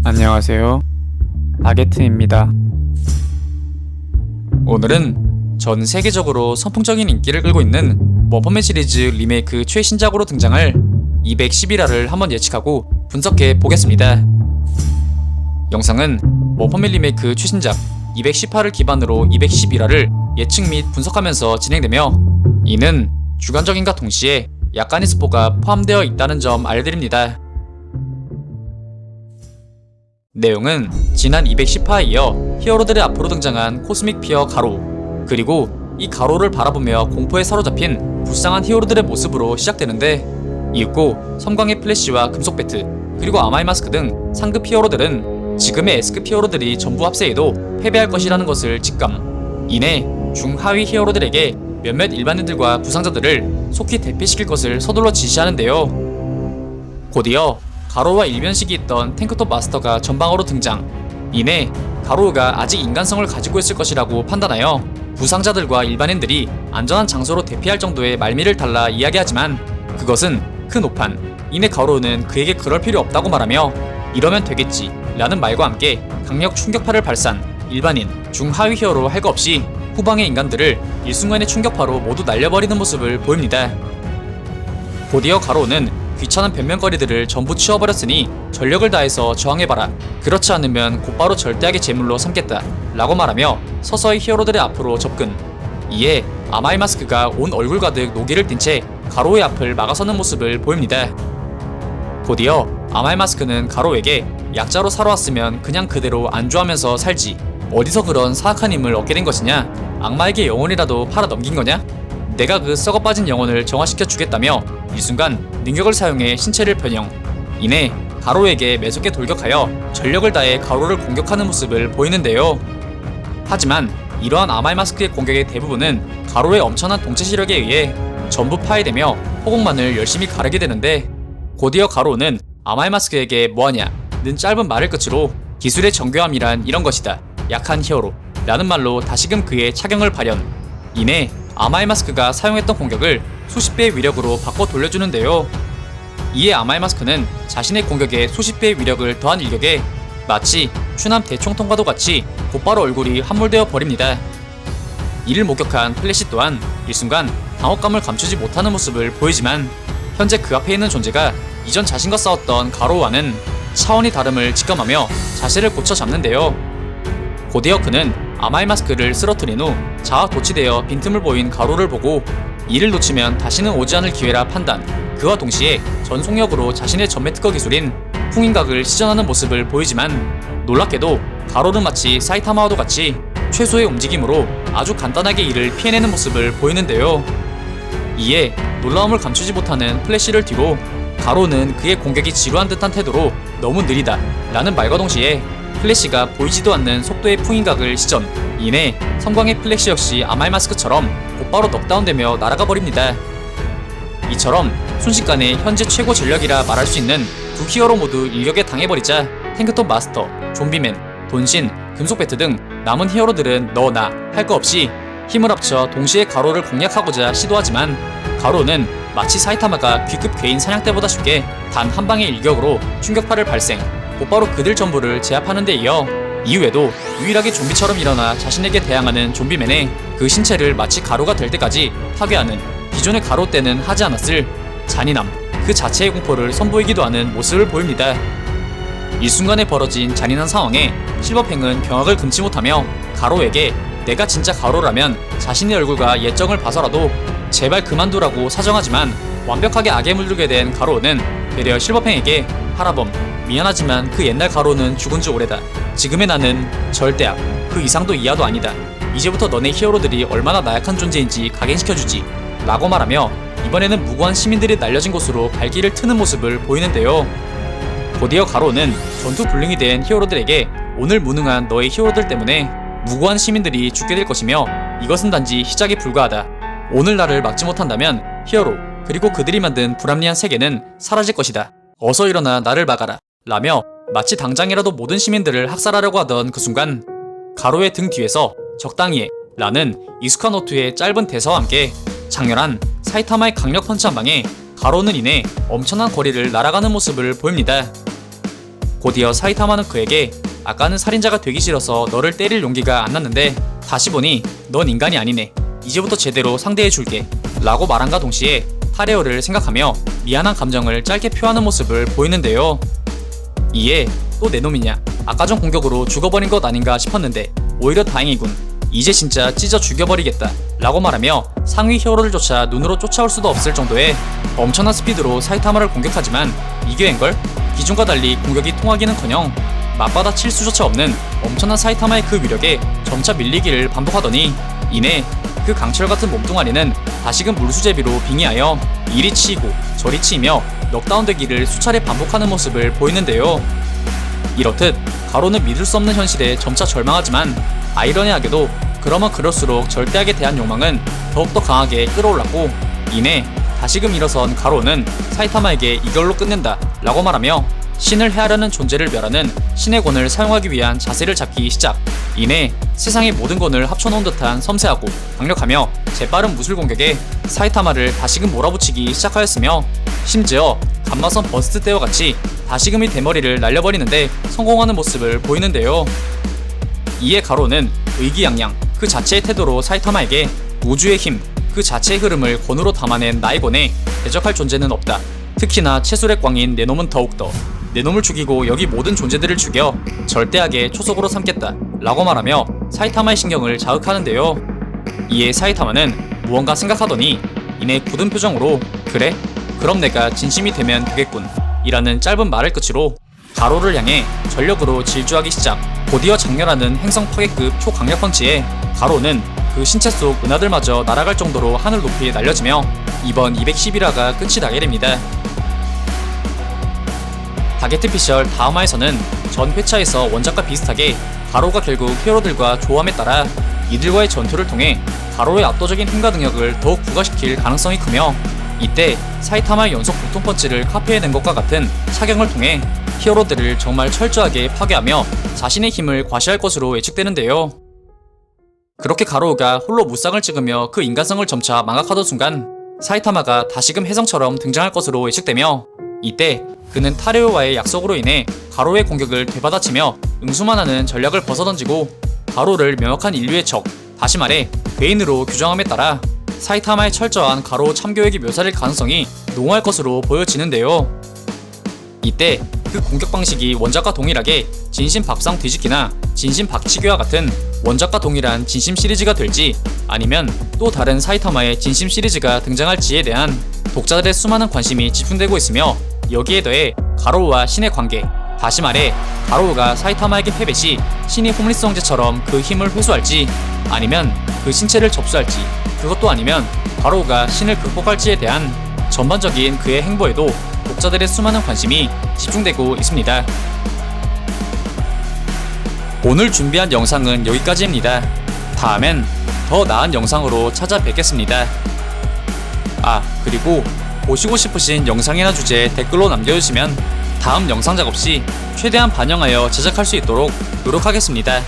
안녕하세요. 바게트입니다. 오늘은 전 세계적으로 선풍적인 인기를 끌고 있는 원펀맨 시리즈 리메이크 최신작으로 등장할 211화를 한번 예측하고 분석해 보겠습니다. 영상은 원펀맨 리메이크 최신작 210화를 기반으로 211화를 예측 및 분석하면서 진행되며, 이는 주관적인과 동시에 약간의 스포가 포함되어 있다는 점 알려드립니다. 내용은 지난 210화에 이어 히어로들의 앞으로 등장한 코스믹 피어 가로, 그리고 이 가로를 바라보며 공포에 사로잡힌 불쌍한 히어로들의 모습으로 시작되는데, 이윽고 섬광의 플래시와 금속 배트, 그리고 아마이 마스크 등 상급 히어로들은 지금의 S급 히어로들이 전부 합세해도 패배할 것이라는 것을 직감. 이내 중하위 히어로들에게 몇몇 일반인들과 부상자들을 속히 대피시킬 것을 서둘러 지시하는데요. 곧이어 가로와 일면식이 있던 탱크톱 마스터가 전방으로 등장. 이내 가로우가 아직 인간성을 가지고 있을 것이라고 판단하여 부상자들과 일반인들이 안전한 장소로 대피할 정도의 말미를 달라 이야기하지만, 그것은 큰 오판. 이내 가로우는 그에게 그럴 필요 없다고 말하며 이러면 되겠지 라는 말과 함께 강력 충격파를 발산. 일반인, 중하위 히어로 할 거 없이 후방의 인간들을 일순간의 충격파로 모두 날려버리는 모습을 보입니다. 곧이어 가로우는 귀찮은 변명거리들을 전부 치워버렸으니 전력을 다해서 저항해봐라. 그렇지 않으면 곧바로 절대하게 제물로 삼겠다 라고 말하며 서서히 히어로들의 앞으로 접근. 이에 아마이 마스크가 온 얼굴 가득 노기를 띤 채 가로의 앞을 막아서는 모습을 보입니다. 곧이어 아마이 마스크는 가로에게 약자로 살아왔으면 그냥 그대로 안주하면서 살지, 어디서 그런 사악한 힘을 얻게 된 것이냐, 악마에게 영혼이라도 팔아 넘긴 거냐, 내가 그 썩어빠진 영혼을 정화시켜 주겠다며 일순간 능력을 사용해 신체를 변형. 이내 가로에게 매섭게 돌격하여 전력을 다해 가로를 공격하는 모습을 보이는데요. 하지만 이러한 아마이 마스크의 공격의 대부분은 가로의 엄청난 동체 시력에 의해 전부 파괴되며 허공만을 열심히 가르게 되는데, 곧이어 가로는 아마이 마스크에게 뭐하냐 는 짧은 말을 끝으로 기술의 정교함이란 이런 것이다, 약한 히어로 라는 말로 다시금 그의 차경을 발현. 이내 아마이 마스크가 사용했던 공격을 수십 배의 위력으로 바꿔 돌려주는데요. 이에 아마이 마스크는 자신의 공격에 수십 배의 위력을 더한 일격에 마치 추남 대총통과도 같이 곧바로 얼굴이 함몰되어 버립니다. 이를 목격한 플래시 또한 일순간 당혹감을 감추지 못하는 모습을 보이지만, 현재 그 앞에 있는 존재가 이전 자신과 싸웠던 가로와는 차원이 다름을 직감하며 자세를 고쳐 잡는데요. 곧이어 그는 아마이 마스크를 쓰러뜨린 후 자아 도취되어 빈틈을 보인 가로를 보고 이를 놓치면 다시는 오지 않을 기회라 판단. 그와 동시에 전속력으로 자신의 전매 특허 기술인 풍인각을 시전하는 모습을 보이지만, 놀랍게도 가로는 마치 사이타마와도 같이 최소의 움직임으로 아주 간단하게 이를 피해내는 모습을 보이는데요. 이에 놀라움을 감추지 못하는 플래시를 뒤로 가로는 그의 공격이 지루한 듯한 태도로 너무 느리다 라는 말과 동시에 플래시가 보이지도 않는 속도의 풍인각을 시전. 이내 섬광의 플래시 역시 아마이 마스크처럼 곧바로 넉다운되며 날아가 버립니다. 이처럼 순식간에 현재 최고 전력이라 말할 수 있는 두 히어로 모두 일격에 당해버리자 탱크톱 마스터, 좀비맨, 돈신, 금속 배트 등 남은 히어로들은 너 나 할 거 없이 힘을 합쳐 동시에 가로를 공략하고자 시도하지만, 가로는 마치 사이타마가 귀급 괴인 사냥대보다 쉽게 단 한 방의 일격으로 충격파를 발생. 곧바로 그들 전부를 제압하는 데 이어 이후에도 유일하게 좀비처럼 일어나 자신에게 대항하는 좀비맨의 그 신체를 마치 가루가 될 때까지 파괴하는, 기존의 가로 때는 하지 않았을 잔인함 그 자체의 공포를 선보이기도 하는 모습을 보입니다. 일순간에 벌어진 잔인한 상황에 실버팽은 경악을 금치 못하며 가로에게 내가 진짜 가로라면 자신의 얼굴과 예정을 봐서라도 제발 그만두라고 사정하지만, 완벽하게 악에 물들게 된 가로는 되려 실버팽에게 하라범, 미안하지만 그 옛날 가로는 죽은 지 오래다. 지금의 나는 절대 악, 그 이상도 이하도 아니다. 이제부터 너네 히어로들이 얼마나 나약한 존재인지 각인시켜주지 라고 말하며 이번에는 무고한 시민들이 날려진 곳으로 발길을 트는 모습을 보이는데요. 곧이어 가로는 전투 불능이 된 히어로들에게 오늘 무능한 너의 히어로들 때문에 무고한 시민들이 죽게 될 것이며, 이것은 단지 시작에 불과하다. 오늘 나를 막지 못한다면 히어로 그리고 그들이 만든 불합리한 세계는 사라질 것이다. 어서 일어나 나를 막아라 라며 마치 당장이라도 모든 시민들을 학살하려고 하던 그 순간, 가로의 등 뒤에서 적당히 해 라는 익숙한 어투의 짧은 대사와 함께 장렬한 사이타마의 강력 펀치 한 방에 가로는 이내 엄청난 거리를 날아가는 모습을 보입니다. 곧이어 사이타마는 그에게 아까는 살인자가 되기 싫어서 너를 때릴 용기가 안 났는데 다시 보니 넌 인간이 아니네. 이제부터 제대로 상대해줄게 라고 말한과 동시에 타레오를 생각하며 미안한 감정을 짧게 표하는 모습을 보이는데요. 이에 또 내 놈이냐, 아까 전 공격으로 죽어버린 것 아닌가 싶었는데 오히려 다행이군, 이제 진짜 찢어 죽여버리겠다 라고 말하며 상위 히어로들조차 눈으로 쫓아올 수도 없을 정도의 엄청난 스피드로 사이타마를 공격하지만 이겨낸걸? 기존과 달리 공격이 통하기는커녕 맞받아 칠 수조차 없는 엄청난 사이타마의 그 위력에 점차 밀리기를 반복하더니 이내 그 강철같은 몸뚱아리는 다시금 물수제비로 빙의하여 이리 치이고 저리 치이며 넉다운되기를 수차례 반복하는 모습을 보이는데요. 이렇듯 가로는 믿을 수 없는 현실에 점차 절망하지만 아이러니하게도 그러면 그럴수록 절대악에 대한 욕망은 더욱더 강하게 끌어올랐고 이내 다시금 일어선 가로는 사이타마에게 이걸로 끝낸다 라고 말하며 신을 해하려는 존재를 멸하는 신의 권을 사용하기 위한 자세를 잡기 시작. 이내 세상의 모든 권을 합쳐놓은 듯한 섬세하고 강력하며 재빠른 무술 공격에 사이타마를 다시금 몰아붙이기 시작하였으며 심지어 감마선 버스트 때와 같이 다시금 이 대머리를 날려버리는데 성공하는 모습을 보이는데요. 이에 가로는 의기양양 그 자체의 태도로 사이타마에게 우주의 힘 그 자체의 흐름을 권으로 담아낸 나의 권에 대적할 존재는 없다. 특히나 채술의 광인 내 놈은 더욱더 내 놈을 죽이고 여기 모든 존재들을 죽여 절대하게 초속으로 삼겠다 라고 말하며 사이타마의 신경을 자극하는데요. 이에 사이타마는 무언가 생각하더니 이내 굳은 표정으로 그래? 그럼 내가 진심이 되면 되겠군 이라는 짧은 말을 끝으로 가로를 향해 전력으로 질주하기 시작. 곧이어 장렬하는 행성 파괴급 초강력 펀치에 가로는 그 신체 속 은하들마저 날아갈 정도로 하늘 높이 날려지며 이번 211화가 끝이 나게 됩니다. 바게트 피셜 다음화에서는 전 회차에서 원작과 비슷하게 가로가 결국 히어로들과 조함에 따라 이들과의 전투를 통해 가로의 압도적인 힘과 능력을 더욱 부각시킬 가능성이 크며 이때 사이타마의 연속 보통 펀치를 카피해낸 것과 같은 착용을 통해 히어로들을 정말 철저하게 파괴하며 자신의 힘을 과시할 것으로 예측되는데요. 그렇게 가로우가 홀로 무쌍을 찍으며 그 인간성을 점차 망각하던 순간 사이타마가 다시금 혜성처럼 등장할 것으로 예측되며 이때 그는 타레오와의 약속으로 인해 가로의 공격을 되받아치며 응수만하는 전략을 벗어던지고 가로를 명확한 인류의 적, 다시 말해 괴인으로 규정함에 따라 사이타마의 철저한 가로 참교육이 묘사될 가능성이 농후할 것으로 보여지는데요. 이때 그 공격 방식이 원작과 동일하게 진심 밥상 뒤집기나 진심 박치기와 같은 원작과 동일한 진심 시리즈가 될지 아니면 또 다른 사이타마의 진심 시리즈가 등장할지에 대한 독자들의 수많은 관심이 집중되고 있으며 여기에 더해 가로우와 신의 관계, 다시 말해 가로우가 사이타마에게 패배 시 신이 홈리스 형제처럼 그 힘을 회수할지 아니면 그 신체를 접수할지 그것도 아니면 가로우가 신을 극복할지에 대한 전반적인 그의 행보에도 독자들의 수많은 관심이 집중되고 있습니다. 오늘 준비한 영상은 여기까지입니다. 다음엔 더 나은 영상으로 찾아뵙겠습니다. 그리고 보시고 싶으신 영상이나 주제 댓글로 남겨주시면 다음 영상 작업 시 최대한 반영하여 제작할 수 있도록 노력하겠습니다.